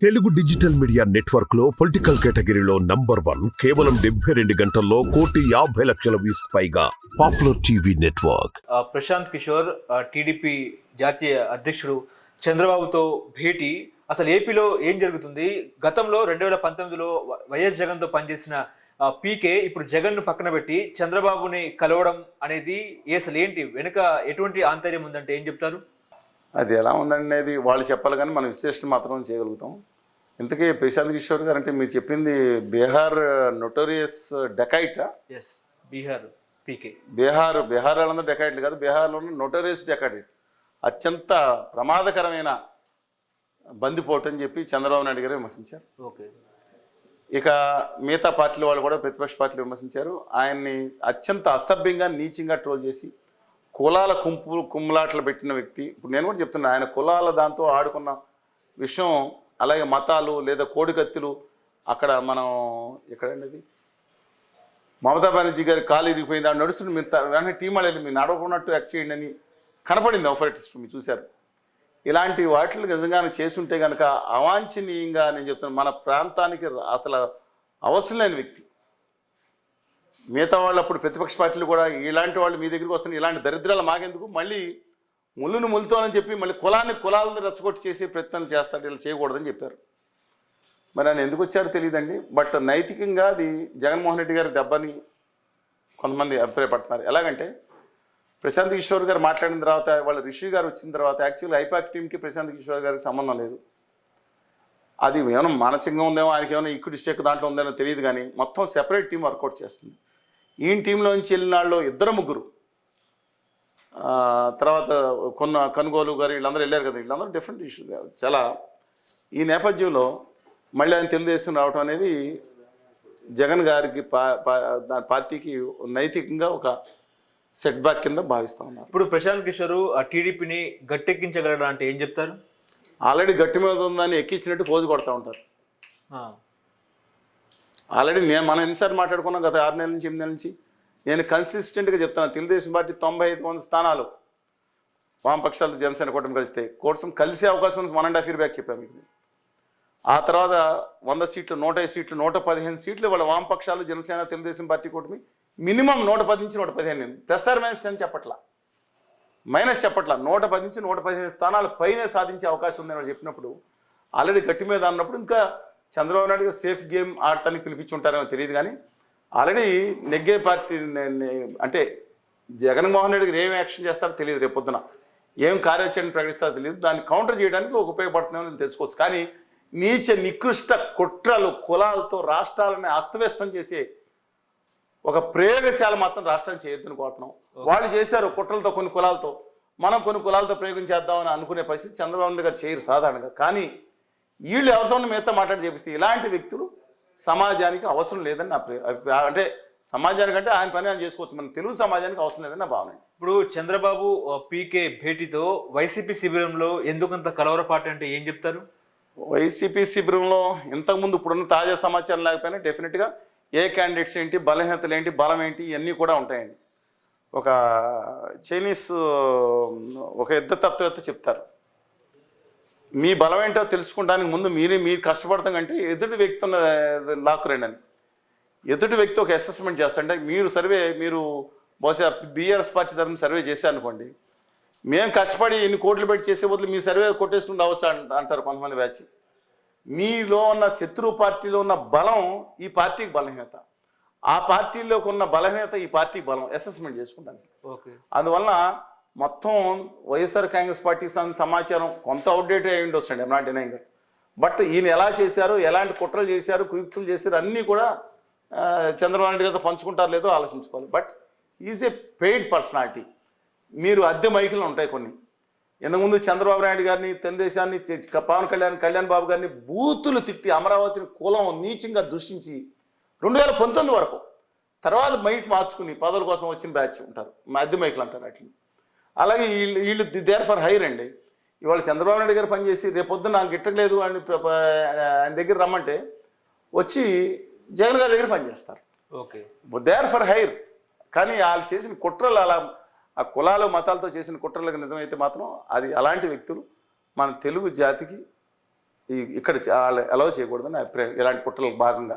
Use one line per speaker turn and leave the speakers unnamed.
Telugu digital media network లో political కేటగిరీలో #1 కేవలం 72 గంటల్లో 1,50,00,000 వ్యూస్ పైగా popular TV network.
Prashant Kishor TDP జాతీయ అధ్యక్షుడు చంద్రబాబుతో భేటీ. అసలు ఏపీలో ఏం జరుగుతుంది? గతంలో 2019లో వైఎస్ జగన్తో పనిచేసిన పీకే ఇప్పుడు జగన్ను పక్కన పెట్టి చంద్రబాబుని కలవడం అనేది అసలు ఏంటి? వెనుక ఎటువంటి ఆంతర్యం ఉందంటే ఏం చెప్తారు?
అది ఎలా ఉందనేది వాళ్ళు చెప్పాలి, కానీ మనం విశ్లేషణ మాత్రం చేయగలుగుతాం. ఇంతకీ ప్రశాంత్ కిషోర్ గారు అంటే మీరు చెప్పింది బీహార్ నొటోరియస్ డెకైటా?
బీహార్ పీకే.
బీహార్ వాళ్ళందరూ డెకైట్లు కాదు, బీహార్లో నొటోరియస్ డెకైట్, అత్యంత ప్రమాదకరమైన బందిపోటు అని చెప్పి చంద్రబాబు నాయుడు గారు విమర్శించారు.
ఓకే.
ఇక మిగతా పార్టీల వాళ్ళు కూడా ప్రతిపక్ష పార్టీలు విమర్శించారు. ఆయన్ని అత్యంత అసభ్యంగా నీచంగా ట్రోల్ చేసి కులాల కుమ్ములాట్లు పెట్టిన వ్యక్తి. ఇప్పుడు నేను కూడా చెప్తున్నా, ఆయన కులాల దాంతో ఆడుకున్న విషయం, అలాగే మతాలు లేదా కోడికత్తులు. అక్కడ మనం ఎక్కడండి అది మమతా బెనర్జీ గారి కాలు ఇరిగిపోయింది, ఆడు నడుస్తుంది, మీరు వెంటనే టీం వాళ్ళు మీరు నడవకున్నట్టు యాక్ట్ చేయండి అని కనపడింది ఆఫరైటిస్ట్, మీరు చూశారు. ఇలాంటి వాటిని నిజంగానే చేసుంటే కనుక అవాంఛనీయంగా నేను చెప్తున్నాను, మన ప్రాంతానికి అసలు అవసరం లేని వ్యక్తి. మిగతా వాళ్ళు అప్పుడు ప్రతిపక్ష పార్టీలు కూడా ఇలాంటి వాళ్ళు మీ దగ్గరికి వస్తున్న ఇలాంటి దరిద్రాలు మాకెందుకు, మళ్ళీ ముళ్ళును ముళ్ళుతోనని చెప్పి మళ్ళీ కులాలను రెచ్చగొట్టి చేసే ప్రయత్నం చేస్తాడు, ఇలా చేయకూడదని చెప్పారు. మరి ఆయన ఎందుకు వచ్చారో తెలియదండి. బట్ నైతికంగా అది జగన్మోహన్ రెడ్డి గారి దెబ్బని కొంతమంది అభిప్రాయపడుతున్నారు. ఎలాగంటే ప్రశాంత్ కిషోర్ గారు మాట్లాడిన తర్వాత, వాళ్ళ రిషి గారు వచ్చిన తర్వాత, యాక్చువల్లీ ఐపాక్ టీంకి ప్రశాంత్ కిషోర్ గారికి సంబంధం లేదు. అది ఏమైనా మానసికంగా ఉందేమో, ఆయనకి ఏమైనా ఈక్విటీ స్టేక్ దాంట్లో ఉందేమో తెలియదు, కానీ మొత్తం సెపరేట్ టీం వర్కౌట్ చేస్తుంది. ఈయన టీంలోంచి వెళ్ళిన వాళ్ళు 2-3, తర్వాత కనుగోలు గారు వీళ్ళందరూ వెళ్ళారు కదా, వీళ్ళందరూ డిఫరెంట్ ఇష్యూ. చాలా ఈ నేపథ్యంలో మళ్ళీ ఆయన తెలుగుదేశం రావడం అనేది జగన్ గారికి పార్టీకి నైతికంగా ఒక సెట్ బ్యాక్ కింద భావిస్తూ ఉన్నారు.
ఇప్పుడు ప్రశాంత్ కిషోర్ టీడీపీని గట్టెక్కించగలరా అంటే ఏం చెప్తారు?
ఆల్రెడీ గట్టి మీద ఉందని ఎక్కించినట్టు పోజు కొడతా ఉంటారు. ఆల్రెడీ మనం ఎన్నిసార్లు మాట్లాడుకున్నాం గత 6 నెలల నుంచి 8 నెలల నుంచి. నేను కన్సిస్టెంట్గా చెప్తాను, తెలుగుదేశం పార్టీ 95 స్థానాలు వామపక్షాలు జనసేన కూటమి కలిస్తే కోసం కలిసే అవకాశం ఉంది. 1.5 year బ్యాక్ చెప్పాను మీకు. ఆ తర్వాత 100 సీట్లు, 105 సీట్లు, 115 సీట్లు వాళ్ళ వామపక్షాలు జనసేన తెలుగుదేశం పార్టీ కూటమి మినిమం 110 నుంచి 115. నేను +-10 చెప్పట్లా, మైనస్ చెప్పట్లా, 110 నుంచి 115 స్థానాలు పైనే సాధించే అవకాశం ఉందని వాళ్ళు చెప్పినప్పుడు, ఆల్రెడీ గట్టి మీద అన్నప్పుడు ఇంకా చంద్రబాబు నాయుడు సేఫ్ గేమ్ ఆడటానికి పిలిపించుంటారేమో తెలియదు, కానీ ఆల్రెడీ నెగ్గే పార్టీ అంటే జగన్మోహన్ రెడ్డి గారు ఏం యాక్షన్ చేస్తారో తెలియదు, రేపొద్దున ఏం కార్యాచరణ ప్రకటిస్తారో తెలియదు. దాన్ని కౌంటర్ చేయడానికి ఒక ఉపయోగపడుతుందని నేను తెలుసుకోవచ్చు. కానీ నీచ నికృష్ట కుట్రలు కులాలతో రాష్ట్రాలని అస్తవ్యస్తం చేసే ఒక ప్రయోగశాల మాత్రం రాష్ట్రాన్ని చేయొద్దని కోరుతున్నాం. వాళ్ళు చేశారు కుట్రలతో, కొన్ని కులాలతో, మనం కొన్ని కులాలతో ప్రయోగం చేద్దామని అనుకునే పరిస్థితి చంద్రబాబు నాయుడు గారు చేయరు సాధారణంగా. కానీ వీళ్ళు ఎవరితో మిగతా మాట్లాడి చేపిస్తే ఇలాంటి వ్యక్తులు సమాజానికి అవసరం లేదని నా అంటే సమాజానికి అంటే ఆయన పని ఆయన చేసుకోవచ్చు, మన తెలుగు సమాజానికి అవసరం లేదని నా భావన.
ఇప్పుడు చంద్రబాబు పీకే భేటీతో వైసీపీ శిబిరంలో ఎందుకంత కలవరపాటు అంటే ఏం చెప్తారు?
వైసీపీ శిబిరంలో ఇంతకుముందు ఇప్పుడున్న తాజా సమాచారం లేకపోయినా డెఫినెట్గా ఏ క్యాండిడేట్స్ ఏంటి, బలహీనతలు ఏంటి, బలం ఏంటి, ఇవన్నీ కూడా ఉంటాయండి. ఒక చైనీస్ ఒక యుద్ధ తత్వవేత్త చెప్తారు, మీ బలం ఏంటో తెలుసుకోవడానికి ముందు మీరు కష్టపడతాం కంటే ఎదుటి వ్యక్తి లాక్కురండి అని. ఎదుటి వ్యక్తి ఒక అసెస్మెంట్ చేస్తారంటే మీరు బహుశా బీఆర్ఎస్ పార్టీ తరఫున సర్వే చేశారనుకోండి, మేము కష్టపడి ఇన్ని కోట్లు పెట్టి చేసే బదులు మీ సర్వే కొట్టేసుకుని రావచ్చు అంటారు కొంతమంది బ్యాచ్. మీలో ఉన్న శత్రు పార్టీలో ఉన్న బలం ఈ పార్టీకి బలహీనత, ఆ పార్టీలోకి ఉన్న బలహీనత ఈ పార్టీకి బలం అసెస్మెంట్ చేసుకుంటాను. అందువలన మొత్తం వైఎస్ఆర్ కాంగ్రెస్ పార్టీకి సమాచారం కొంత అవుట్డేట్ అయ్యి ఉండొచ్చండి, I'm not denying that. But ఈయన ఎలా చేశారు, ఎలాంటి కుట్రలు చేశారు, కుయుక్తులు చేశారు, అన్నీ కూడా చంద్రబాబు నాయుడు గారితో పంచుకుంటారు లేదో ఆలోచించుకోవాలి. But is a paid personality. మీరు అద్దె మైకులు ఉంటాయి కొన్ని. ఇంతకుముందు చంద్రబాబు నాయుడు గారిని, తెలుగుదేశాన్ని, పవన్ కళ్యాణ్ బాబు గారిని బూతులు తిట్టి అమరావతిని కులం నీచంగా దూషించి 2019 వరకు, తర్వాత మైక్ మార్చుకుని పదవుల కోసం వచ్చిన బ్యాచ్ ఉంటారు, అద్దె మైకులు అంటారు వాటిని. అలాగే వీళ్ళు దేర్ ఫర్ హైర్ అండి. ఇవాళ చంద్రబాబు నాయుడు గారు పనిచేసి రేపొద్దు నాకు గిట్టలేదు అని ఆయన దగ్గర రమ్మంటే వచ్చి జగన్ గారి దగ్గర పనిచేస్తారు.
Okay,
they're for hire. కానీ వాళ్ళు చేసిన కుట్రలు, అలా ఆ కులాలు మతాలతో చేసిన కుట్రలకు నిజమైతే మాత్రం అది అలాంటి వ్యక్తులు మన తెలుగు జాతికి ఇక్కడ అలౌ చేయకూడదని నా అభిప్రాయం ఇలాంటి కుట్రలకు భాగంగా.